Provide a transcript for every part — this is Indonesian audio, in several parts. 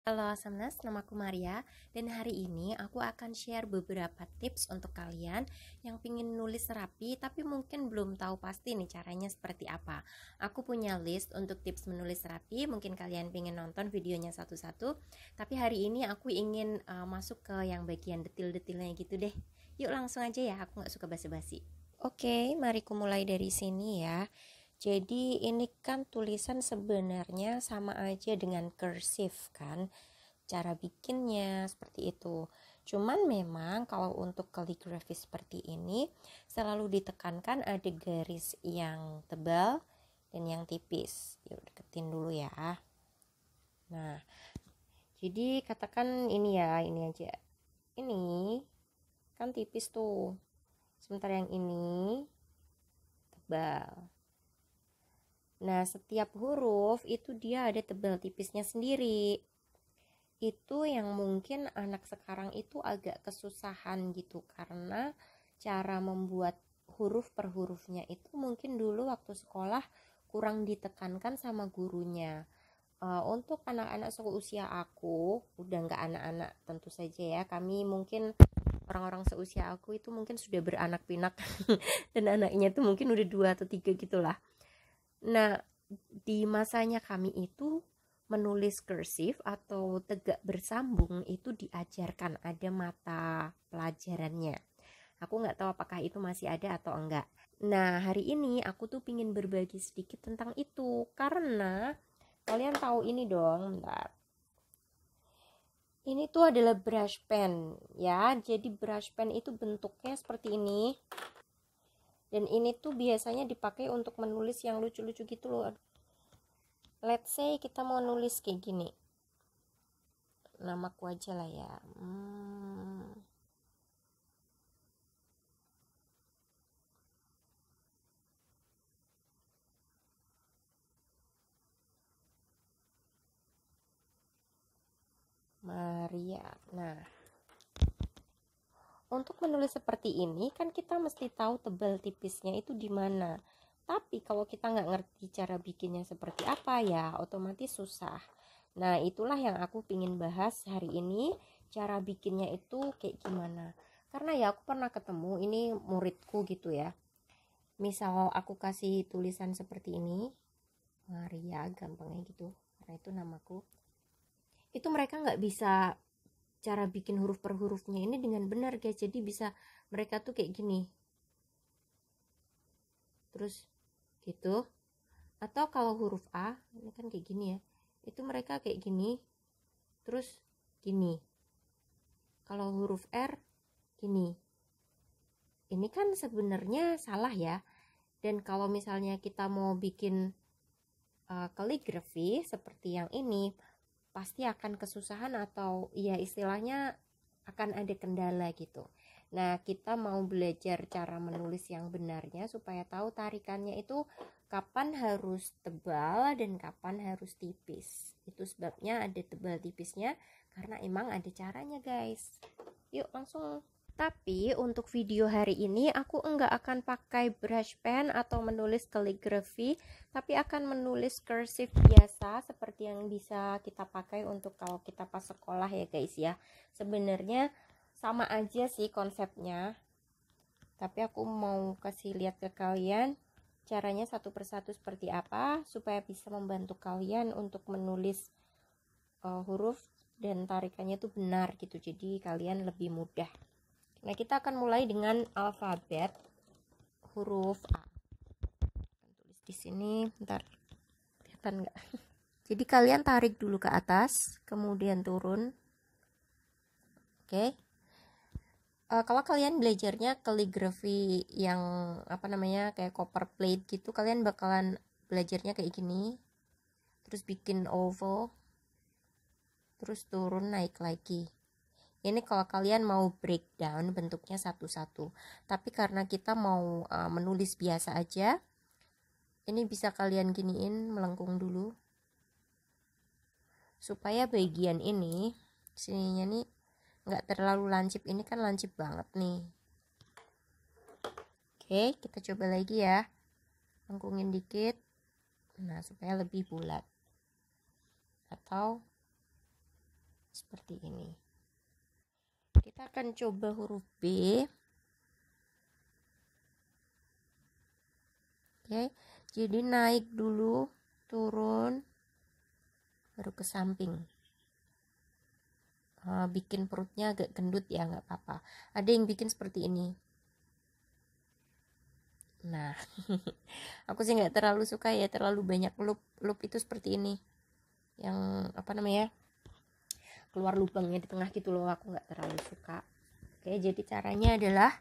Halo Asamnas, namaku Maria dan hari ini aku akan share beberapa tips untuk kalian yang pingin nulis rapi tapi mungkin belum tahu pasti nih caranya seperti apa. Aku punya list untuk tips menulis rapi, mungkin kalian pingin nonton videonya satu-satu, tapi hari ini aku ingin masuk ke yang bagian detil-detilnya gitu deh. Yuk langsung aja ya, aku gak suka basa-basi. Oke, mari ku mulai dari sini ya. Jadi ini kan tulisan sebenarnya sama aja dengan cursive kan, cara bikinnya seperti itu. Cuman memang kalau untuk kaligrafi seperti ini selalu ditekankan ada garis yang tebal dan yang tipis. Yuk deketin dulu ya. Nah, jadi katakan ini ya, ini aja. Ini kan tipis tuh. Sementara yang ini tebal. Nah, setiap huruf itu dia ada tebal tipisnya sendiri. Itu yang mungkin anak sekarang itu agak kesusahan gitu karena cara membuat huruf per hurufnya itu mungkin dulu waktu sekolah kurang ditekankan sama gurunya. Untuk anak-anak seusia aku, udah nggak anak-anak tentu saja ya, kami mungkin orang-orang seusia aku itu mungkin sudah beranak pinak dan anaknya tuh mungkin udah 2 atau 3 gitulah. Nah, di masanya kami itu menulis kursif atau tegak bersambung itu diajarkan, ada mata pelajarannya. Aku nggak tahu apakah itu masih ada atau enggak. Nah, hari ini aku tuh pingin berbagi sedikit tentang itu karena kalian tahu ini dong, bentar. Ini tuh adalah brush pen ya. Jadi brush pen itu bentuknya seperti ini. Dan ini tuh biasanya dipakai untuk menulis yang lucu-lucu gitu loh. Let's say kita mau nulis kayak gini, namaku aja lah ya. Maria. Nah, untuk menulis seperti ini kan kita mesti tahu tebal tipisnya itu di mana. Tapi kalau kita nggak ngerti cara bikinnya seperti apa ya otomatis susah. Nah, itulah yang aku pingin bahas hari ini, cara bikinnya itu kayak gimana. Karena ya aku pernah ketemu ini muridku gitu ya. Misal aku kasih tulisan seperti ini, Maria gampangnya gitu, karena itu namaku. Itu mereka nggak bisa cara bikin huruf per hurufnya ini dengan benar guys. Jadi bisa mereka tuh kayak gini, terus gitu. Atau kalau huruf A ini kan kayak gini ya, itu mereka kayak gini terus gini. Kalau huruf R gini. Ini kan sebenarnya salah ya. Dan kalau misalnya kita mau bikin kaligrafi seperti yang ini, pasti akan kesusahan atau ya istilahnya akan ada kendala gitu. Nah, kita mau belajar cara menulis yang benarnya supaya tahu tarikannya itu kapan harus tebal dan kapan harus tipis. Itu sebabnya ada tebal tipisnya karena emang ada caranya, guys. Yuk langsung. Tapi untuk video hari ini aku enggak akan pakai brush pen atau menulis kaligrafi, tapi akan menulis cursive biasa seperti yang bisa kita pakai untuk kalau kita pas sekolah ya guys ya. Sebenarnya sama aja sih konsepnya, tapi aku mau kasih lihat ke kalian caranya satu persatu seperti apa supaya bisa membantu kalian untuk menulis huruf dan tarikannya itu benar gitu, jadi kalian lebih mudah. Nah, kita akan mulai dengan alfabet huruf A. Tulis di sini, bentar, kelihatan nggak? Jadi kalian tarik dulu ke atas, kemudian turun. Oke. Kalau kalian belajarnya kaligrafi yang apa namanya kayak copper plate gitu, kalian bakalan belajarnya kayak gini. Terus bikin oval, terus turun naik lagi. Ini kalau kalian mau breakdown bentuknya satu-satu. Tapi karena kita mau menulis biasa aja, ini bisa kalian giniin, melengkung dulu. Supaya bagian ini, sininya nih nggak terlalu lancip. Ini kan lancip banget nih. Oke, kita coba lagi ya. Lengkungin dikit. Nah, supaya lebih bulat. Atau seperti ini. Kita akan coba huruf B. Oke, jadi naik dulu, turun, baru ke samping. Bikin perutnya agak gendut ya, nggak apa-apa. Ada yang bikin seperti ini. Nah, aku sih nggak terlalu suka ya, terlalu banyak loop itu seperti ini. Yang apa namanya? Keluar lubangnya di tengah gitu loh, aku nggak terlalu suka. Oke, jadi caranya adalah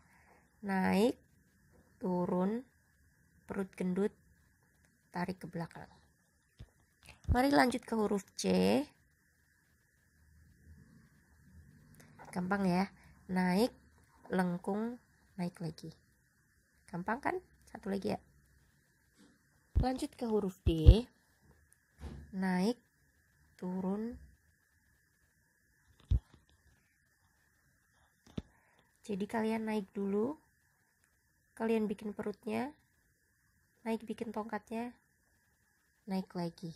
naik, turun, perut gendut, tarik ke belakang. Mari lanjut ke huruf C. Gampang ya, naik, lengkung, naik lagi. Gampang kan? Satu lagi ya. Lanjut ke huruf D. Naik, turun. Jadi kalian naik dulu, kalian bikin perutnya, naik bikin tongkatnya, naik lagi.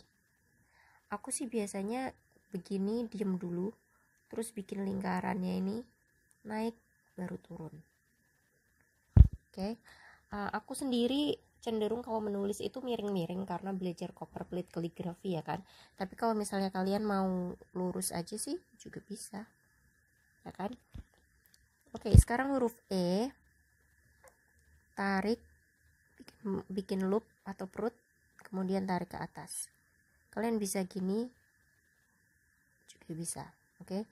Aku sih biasanya begini, diem dulu, terus bikin lingkarannya ini, naik baru turun. Oke. Aku sendiri cenderung kalau menulis itu miring-miring karena belajar copperplate kaligrafi ya kan. Tapi kalau misalnya kalian mau lurus aja sih juga bisa, ya kan. Oke, sekarang huruf E. Tarik, bikin loop atau perut, kemudian tarik ke atas. Kalian bisa gini juga bisa. Oke,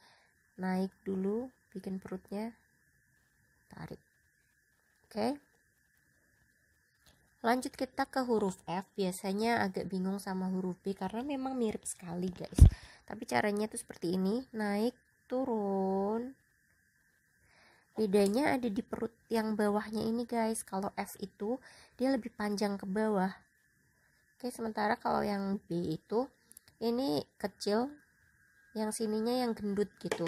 naik dulu, bikin perutnya, tarik. Oke, lanjut kita ke huruf F. Biasanya agak bingung sama huruf B karena memang mirip sekali guys, tapi caranya tuh seperti ini, naik, turun. Bedanya ada di perut yang bawahnya ini guys. Kalau F itu dia lebih panjang ke bawah. Oke, sementara kalau yang B itu ini kecil, yang sininya yang gendut gitu.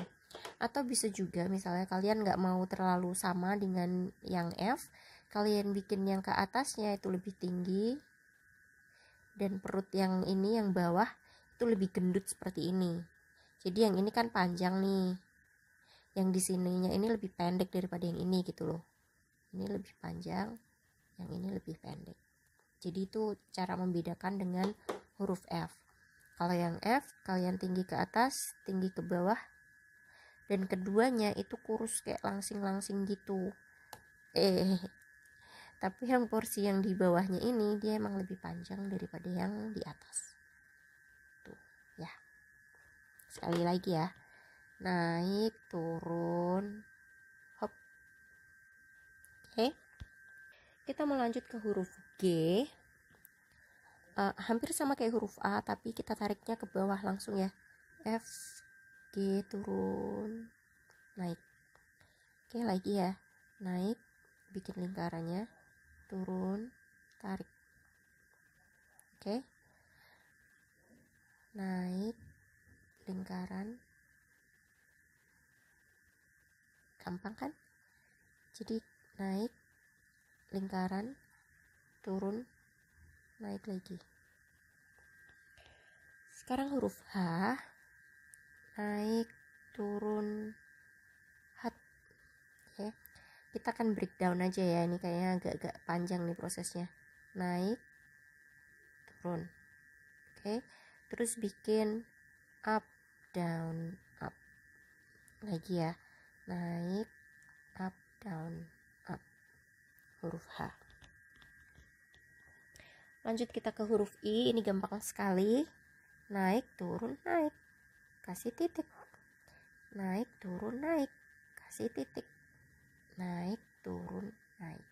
Atau bisa juga misalnya kalian nggak mau terlalu sama dengan yang F, kalian bikin yang ke atasnya itu lebih tinggi, dan perut yang ini yang bawah itu lebih gendut seperti ini. Jadi yang ini kan panjang nih, yang di sininya ini lebih pendek daripada yang ini gitu loh. Ini lebih panjang, yang ini lebih pendek. Jadi itu cara membedakan dengan huruf F. Kalau yang F kalian tinggi ke atas, tinggi ke bawah, dan keduanya itu kurus kayak langsing-langsing gitu. Tapi yang porsi yang di bawahnya ini dia emang lebih panjang daripada yang di atas. Tuh, ya. Sekali lagi ya. Naik, turun, hop. Oke. Kita mau lanjut ke huruf G. Hampir sama kayak huruf A, tapi kita tariknya ke bawah langsung ya. F, G, turun, naik. Oke, lagi ya. Naik, bikin lingkarannya, turun, tarik. Oke. Naik, lingkaran. Gampang kan? Jadi naik, lingkaran, turun, naik lagi. Sekarang huruf H. Naik, turun, hat. Oke. Kita akan breakdown aja ya. Ini kayaknya agak-agak panjang nih prosesnya. Naik, turun. Oke. Terus bikin up, down, up. Lagi ya. Naik, up, down, up. Huruf H. Lanjut kita ke huruf I. Ini gampang sekali. Naik, turun, naik. Kasih titik. Naik, turun, naik. Kasih titik. Naik, turun, naik.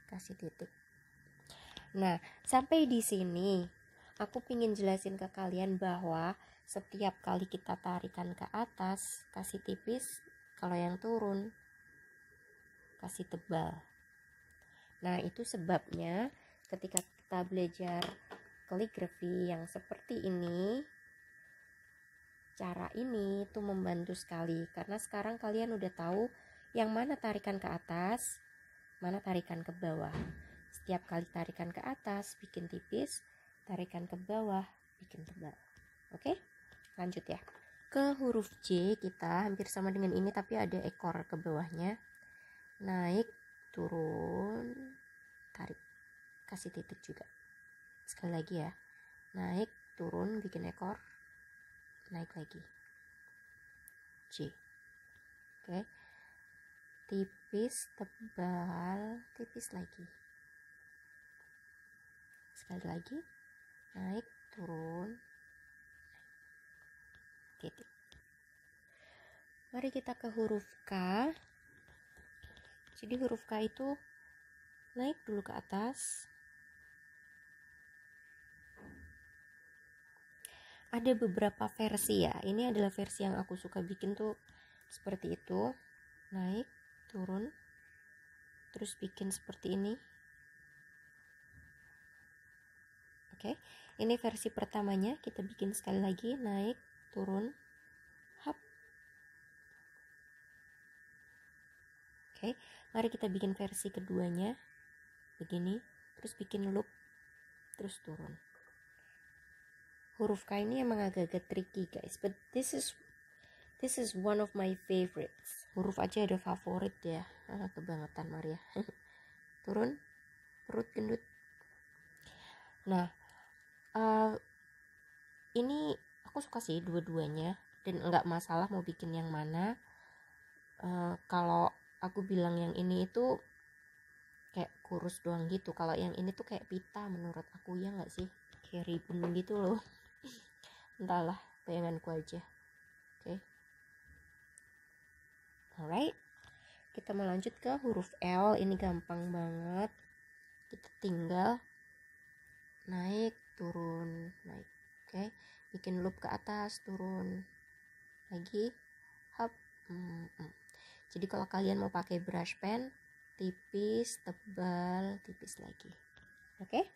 Kasih titik. Nah, sampai di sini aku ingin jelasin ke kalian bahwa setiap kali kita tarikan ke atas, kasih tipis. Kalau yang turun, kasih tebal. Nah, itu sebabnya ketika kita belajar kaligrafi yang seperti ini, cara ini tuh membantu sekali. Karena sekarang kalian udah tahu yang mana tarikan ke atas, mana tarikan ke bawah. Setiap kali tarikan ke atas, bikin tipis. Tarikan ke bawah, bikin tebal. Oke, lanjut ya. ke huruf J, kita hampir sama dengan ini tapi ada ekor ke bawahnya. Naik, turun, tarik, kasih titik juga. Sekali lagi ya, naik, turun, bikin ekor, naik lagi, J. Oke, tipis, tebal, tipis lagi. Sekali lagi, naik, turun, titik. Mari kita ke huruf K. Jadi huruf K itu naik dulu ke atas. Ada beberapa versi ya. Ini adalah versi yang aku suka bikin tuh seperti itu. Naik, turun, terus bikin seperti ini. Oke, ini versi pertamanya. Kita bikin sekali lagi. Naik, turun, hap. Oke, mari kita bikin versi keduanya. Begini, terus bikin loop, terus turun. Huruf K ini emang agak-agak tricky guys, but this is one of my favorites. Huruf aja ada favorit ya. Kebangetan Maria. Turun, perut gendut. Nah, ini aku suka sih dua-duanya dan nggak masalah mau bikin yang mana. Kalau aku bilang yang ini itu kayak kurus doang gitu, kalau yang ini tuh kayak pita menurut aku, ya nggak sih, kayak ribbon gitu loh. Entahlah, bayanganku aja. Oke. Alright, kita mau lanjut ke huruf L. Ini gampang banget, kita tinggal naik, turun, naik. Oke, bikin loop ke atas, turun lagi, hop. Jadi kalau kalian mau pakai brush pen, tipis, tebal, tipis lagi. Oke,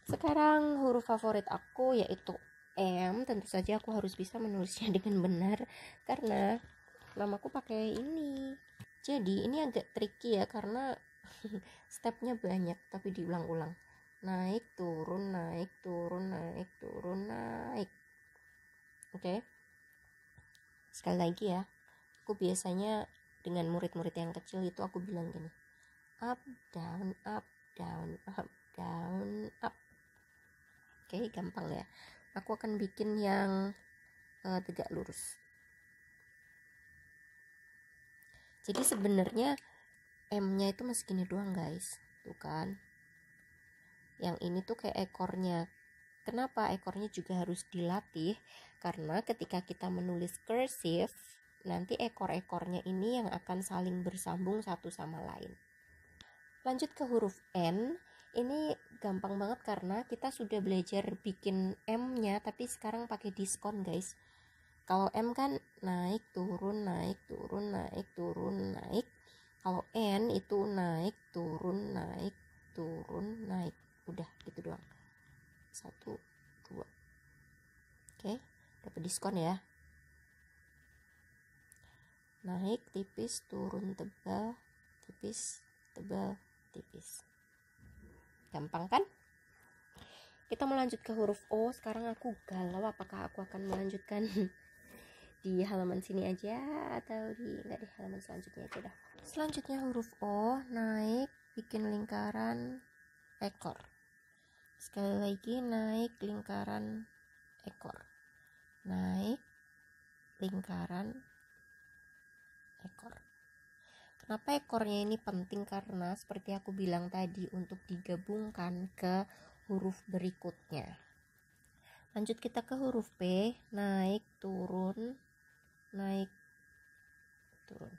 sekarang huruf favorit aku yaitu M. Tentu saja aku harus bisa menulisnya dengan benar karena mamaku pakai ini. Jadi ini agak tricky ya karena stepnya banyak tapi diulang-ulang. Naik, turun, naik, turun, naik, turun, naik. Oke. Sekali lagi ya. Aku biasanya dengan murid-murid yang kecil itu aku bilang gini. Up, down, up, down, up, down, up. Oke, gampang ya. Aku akan bikin yang tegak lurus. Jadi sebenarnya M-nya itu masih gini doang guys. Tuh kan. Yang ini tuh kayak ekornya. Kenapa ekornya juga harus dilatih? Karena ketika kita menulis cursive, nanti ekor-ekornya ini yang akan saling bersambung satu sama lain. Lanjut ke huruf N. Ini gampang banget karena kita sudah belajar bikin M-nya, tapi sekarang pakai diskon guys. Kalau M kan naik, turun, naik, turun, naik, turun, naik. Kalau N itu naik, turun, naik, turun, naik. Udah gitu doang. 1, 2. Oke, dapat diskon ya. Naik, tipis, turun, tebal, tipis, tebal, tipis. Gampang kan? Kita melanjut ke huruf O. Sekarang aku galau apakah aku akan melanjutkan di halaman sini aja atau enggak di halaman selanjutnya aja dah. Selanjutnya huruf O, naik, bikin lingkaran ekor. Sekali lagi naik, lingkaran ekor. Naik, lingkaran ekor. Kenapa ekornya ini penting? Karena seperti aku bilang tadi, untuk digabungkan ke huruf berikutnya. Lanjut kita ke huruf P. Naik, turun, naik, turun.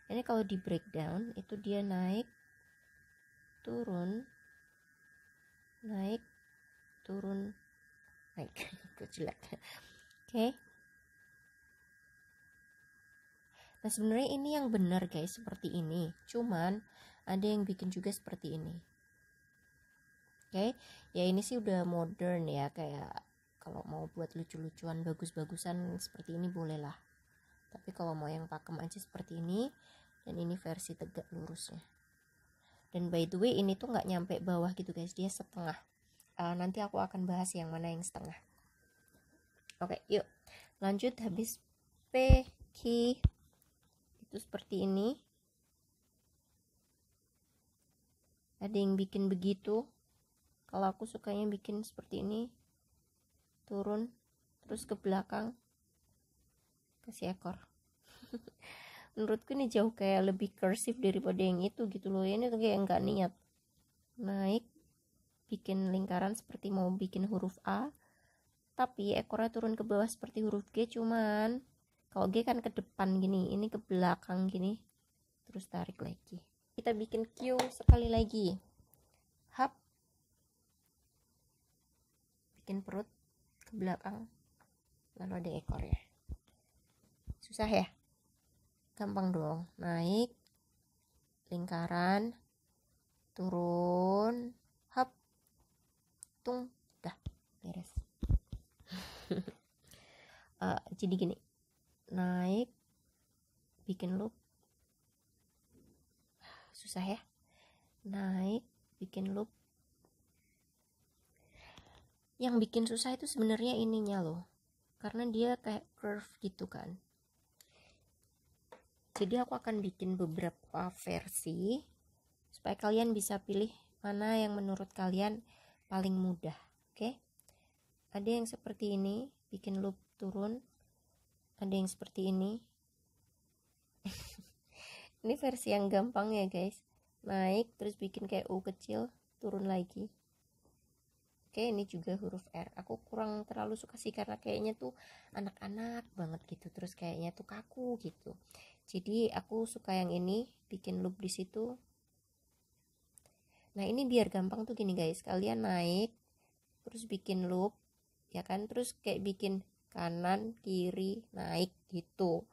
Ini kalau di breakdown itu dia naik, turun, naik, turun, naik. Jelek. Oke. Nah sebenarnya ini yang benar guys, seperti ini. Cuman ada yang bikin juga seperti ini. Oke, ya ini sih udah modern ya, kayak kalau mau buat lucu-lucuan bagus-bagusan seperti ini boleh lah. Tapi kalau mau yang pakem aja seperti ini, dan ini versi tegak lurusnya. Dan by the way ini tuh nggak nyampe bawah gitu guys, dia setengah. Nanti aku akan bahas yang mana yang setengah. Oke, yuk Lanjut habis P, Q itu seperti ini. Ada yang bikin begitu. Kalau aku sukanya bikin seperti ini, turun terus ke belakang kasih ekor. Menurutku ini jauh kayak lebih cursive daripada yang itu gitu loh. Ini tuh kayak nggak niat. Naik, bikin lingkaran seperti mau bikin huruf A, tapi ekornya turun ke bawah seperti huruf G, cuman kalau G kan ke depan gini, ini ke belakang gini, terus tarik lagi. Kita bikin Q sekali lagi. Hap, bikin perut ke belakang, lalu ada ekornya. Susah ya? Gampang dong. Naik, lingkaran, turun, hap, tung, dah beres. Jadi gini, naik, bikin loop, susah ya? Naik, bikin loop. Yang bikin susah itu sebenarnya ininya loh, karena dia kayak curve gitu kan. Jadi aku akan bikin beberapa versi supaya kalian bisa pilih mana yang menurut kalian paling mudah. Oke? Ada yang seperti ini, bikin loop turun. Ada yang seperti ini. Ini versi yang gampang ya guys. Naik terus bikin kayak U kecil, turun lagi. Oke, ini juga huruf R. Aku kurang terlalu suka sih karena kayaknya tuh anak-anak banget gitu. Terus kayaknya tuh kaku gitu. Jadi aku suka yang ini, bikin loop di situ. Nah, ini biar gampang tuh gini guys. Kalian naik terus bikin loop, ya kan? Terus kayak bikin kanan, kiri, naik gitu.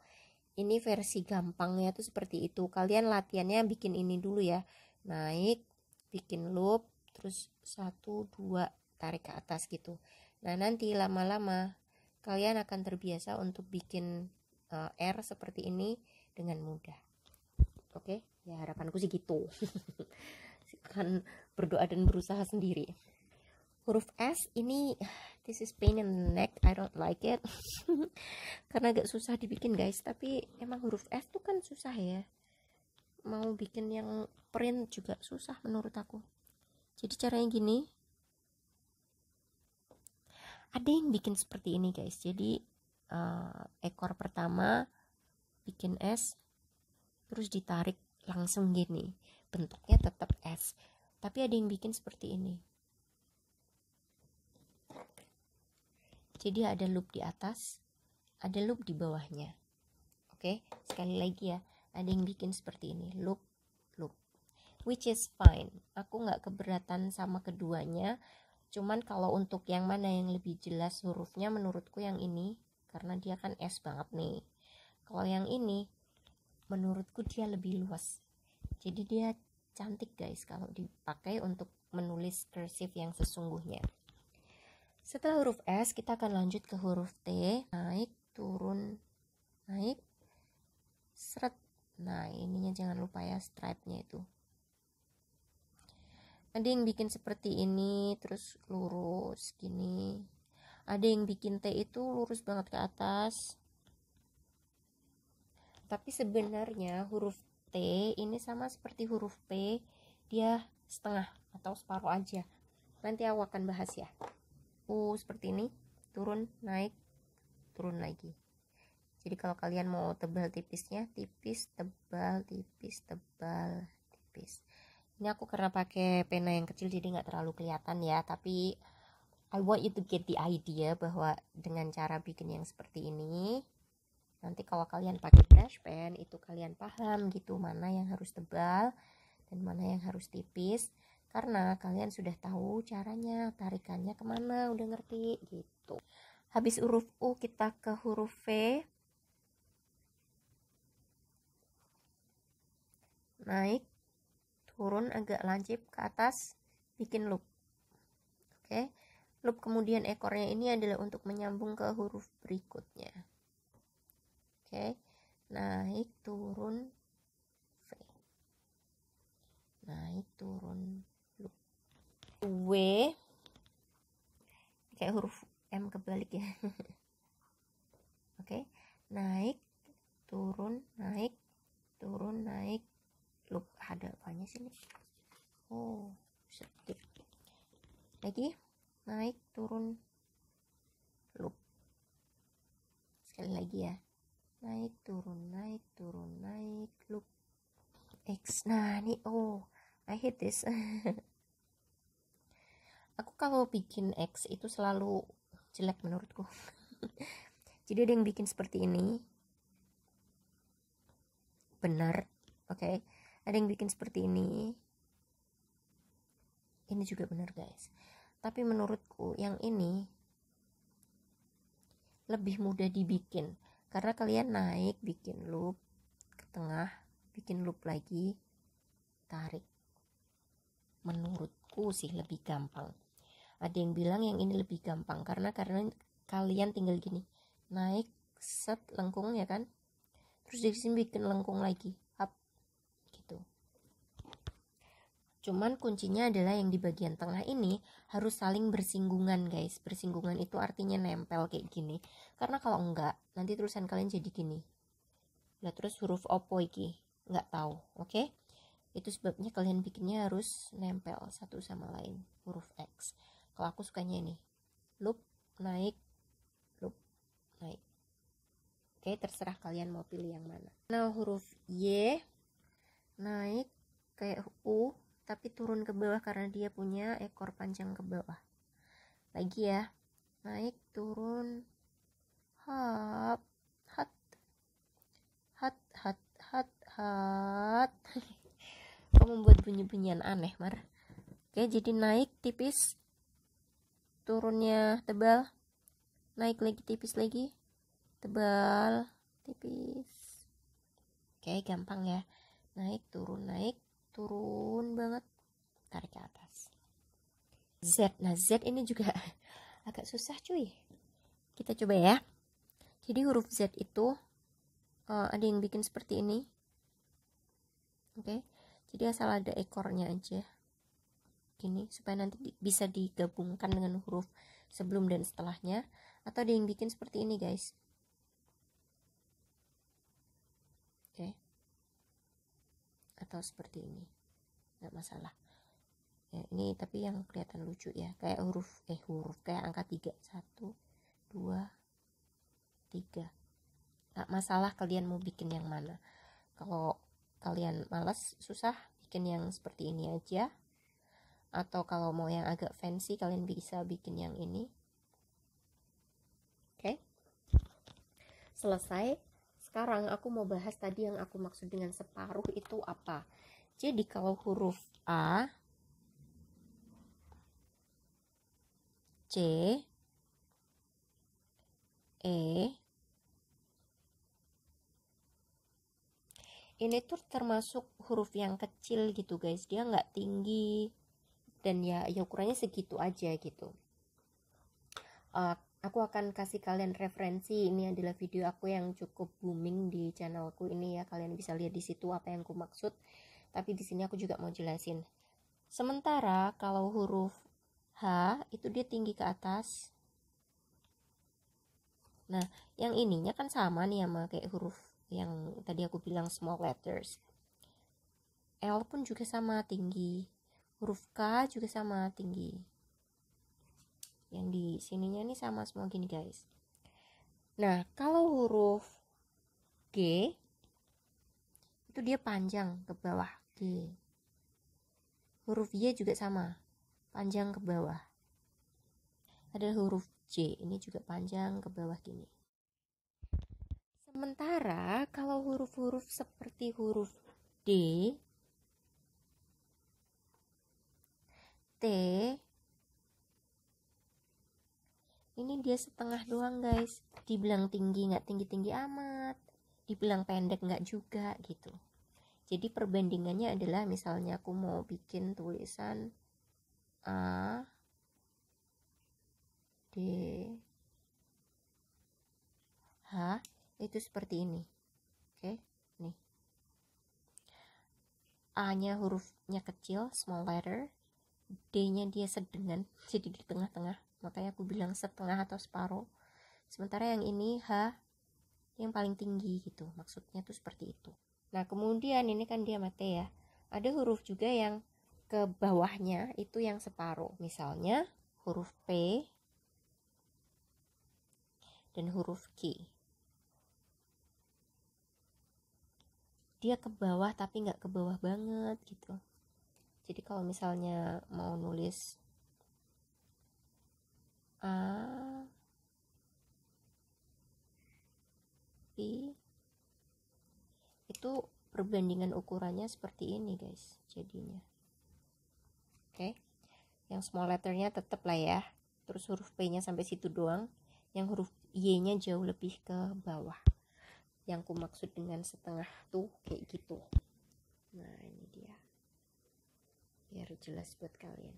Ini versi gampangnya tuh seperti itu. Kalian latihannya bikin ini dulu ya. Naik, bikin loop, terus 1 2 tarik ke atas gitu. Nah, nanti lama-lama kalian akan terbiasa untuk bikin R seperti ini dengan mudah. Oke, ya harapanku sih gitu. Kan berdoa dan berusaha sendiri. Huruf S ini, this is pain in the neck, I don't like it. Karena agak susah dibikin guys, tapi emang huruf S tuh kan susah ya. Mau bikin yang print juga susah menurut aku. Jadi caranya gini, ada yang bikin seperti ini guys. Jadi ekor pertama bikin S, terus ditarik langsung gini, bentuknya tetap S, tapi ada yang bikin seperti ini. Jadi ada loop di atas, ada loop di bawahnya. Oke, sekali lagi ya, ada yang bikin seperti ini, loop, loop, which is fine. Aku nggak keberatan sama keduanya. Cuman kalau untuk yang mana yang lebih jelas hurufnya, menurutku yang ini, karena dia kan S banget nih. Kalau yang ini, menurutku dia lebih luas. Jadi dia cantik guys kalau dipakai untuk menulis cursive yang sesungguhnya. Setelah huruf S, kita akan lanjut ke huruf T. Naik, turun, naik, seret. Nah, ininya jangan lupa ya, stripe-nya itu. Ada yang bikin seperti ini terus lurus gini. Ada yang bikin T itu lurus banget ke atas. Tapi sebenarnya huruf T ini sama seperti huruf P, dia setengah atau separuh aja. Nanti aku akan bahas ya. U seperti ini, turun, naik, turun lagi. Jadi kalau kalian mau tebal tipisnya, tipis, tebal, tipis, tebal, tipis. Ini aku karena pakai pena yang kecil jadi nggak terlalu kelihatan ya, tapi I want you to get the idea bahwa dengan cara bikin yang seperti ini, nanti kalau kalian pakai brush pen itu kalian paham gitu mana yang harus tebal dan mana yang harus tipis, karena kalian sudah tahu caranya, tarikannya kemana, udah ngerti gitu. Habis huruf U kita ke huruf V. Naik, turun agak lancip ke atas, bikin loop. Oke, loop kemudian ekornya ini adalah untuk menyambung ke huruf berikutnya. Oke, naik, turun, V. Naik, turun, loop. W, kayak huruf M kebalik ya. naik, turun, naik, turun, naik, loop. Ada apanya sih nih? Oh, sedikit lagi, naik, turun, loop. Sekali lagi ya, naik, turun, naik, turun, naik, loop. X. Nah ini, oh, I hate this. Aku kalau bikin X itu selalu jelek menurutku. Jadi ada yang bikin seperti ini, benar, oke. Ada yang bikin seperti ini juga benar guys. Tapi menurutku yang ini lebih mudah dibikin, karena kalian naik, bikin loop ke tengah, bikin loop lagi, tarik. Menurutku sih lebih gampang. Ada yang bilang yang ini lebih gampang karena kalian tinggal gini, naik, set, lengkung ya kan, terus dari sini bikin lengkung lagi, up gitu. Cuman kuncinya adalah yang di bagian tengah ini harus saling bersinggungan guys. Bersinggungan itu artinya nempel kayak gini, karena kalau enggak nanti tulisan kalian jadi gini lah, terus huruf opo iki nggak tahu. Oke, itu sebabnya kalian bikinnya harus nempel satu sama lain, huruf X. Kalau aku sukanya ini, loop, naik, loop, naik. Oke, terserah kalian mau pilih yang mana. Nah, huruf Y naik kayak U tapi turun ke bawah karena dia punya ekor panjang ke bawah. Lagi ya, naik, turun, hop, hat, hat, hat, hat, hat. Kamu membuat bunyi-bunyian aneh, Mar. Oke, jadi naik tipis, turunnya tebal, naik lagi tipis lagi, tebal, tipis. Oke, gampang ya. Naik, turun banget, tarik ke atas. Z. Nah, Z ini juga agak susah cuy. Kita coba ya. Jadi huruf Z itu ada yang bikin seperti ini. Oke, jadi asal ada ekornya aja gini, supaya nanti bisa digabungkan dengan huruf sebelum dan setelahnya. Atau ada yang bikin seperti ini guys. Oke, atau seperti ini, nggak masalah ya. Ini tapi yang kelihatan lucu ya, kayak huruf kayak angka 3, 1, 2, 3. Nggak masalah kalian mau bikin yang mana. Kalau kalian malas, susah, bikin yang seperti ini aja. Atau kalau mau yang agak fancy, kalian bisa bikin yang ini. Oke, selesai. Sekarang aku mau bahas tadi yang aku maksud dengan separuh itu apa. Jadi kalau huruf A, C, E, ini tuh termasuk huruf yang kecil gitu guys. Dia nggak tinggi dan ya ukurannya segitu aja gitu. Aku akan kasih kalian referensi. Ini adalah video aku yang cukup booming di channelku ini ya. Kalian bisa lihat di situ apa yang aku maksud. Tapi di sini aku juga mau jelasin. Sementara kalau huruf H itu dia tinggi ke atas. Nah, yang ininya kan sama nih sama kayak huruf yang tadi aku bilang small letters. L pun juga sama tinggi. Huruf K juga sama tinggi. Yang di sininya nih sama semua gini guys. Nah, kalau huruf G itu dia panjang ke bawah, G. Huruf Y juga sama, panjang ke bawah. Ada huruf J, ini juga panjang ke bawah gini. Sementara kalau huruf-huruf seperti huruf D, T, ini dia setengah doang guys. Dibilang tinggi nggak tinggi-tinggi amat, dibilang pendek nggak juga gitu. Jadi perbandingannya adalah misalnya aku mau bikin tulisan A, D, H, itu seperti ini. Oke, nih. A-nya hurufnya kecil, small letter. D-nya dia sedengan, jadi di tengah-tengah. Makanya aku bilang setengah atau separuh. Sementara yang ini H, yang paling tinggi gitu, maksudnya tuh seperti itu. Nah kemudian ini kan dia mate ya, ada huruf juga yang ke bawahnya itu yang separuh, misalnya huruf P dan huruf Q. Dia ke bawah tapi nggak ke bawah banget gitu. Jadi kalau misalnya mau nulis A, P, itu perbandingan ukurannya seperti ini guys jadinya. Oke, yang small letternya tetap lah ya, terus huruf P nya sampai situ doang, yang huruf Y nya jauh lebih ke bawah. Yang ku maksud dengan setengah tuh kayak gitu. Nah ini dia, biar jelas buat kalian.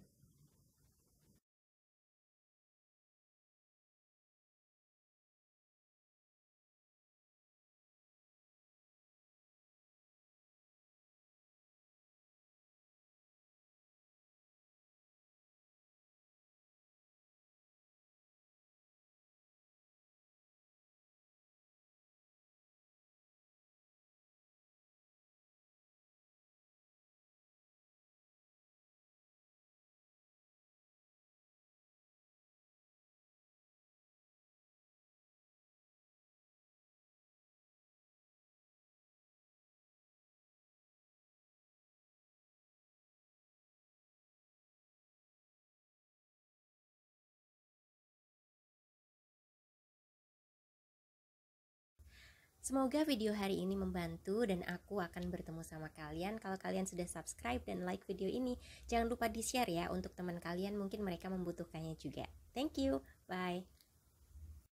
Semoga video hari ini membantu dan aku akan bertemu sama kalian. Kalau kalian sudah subscribe dan like video ini, jangan lupa di-share ya untuk teman kalian, mungkin mereka membutuhkannya juga. Thank you, bye.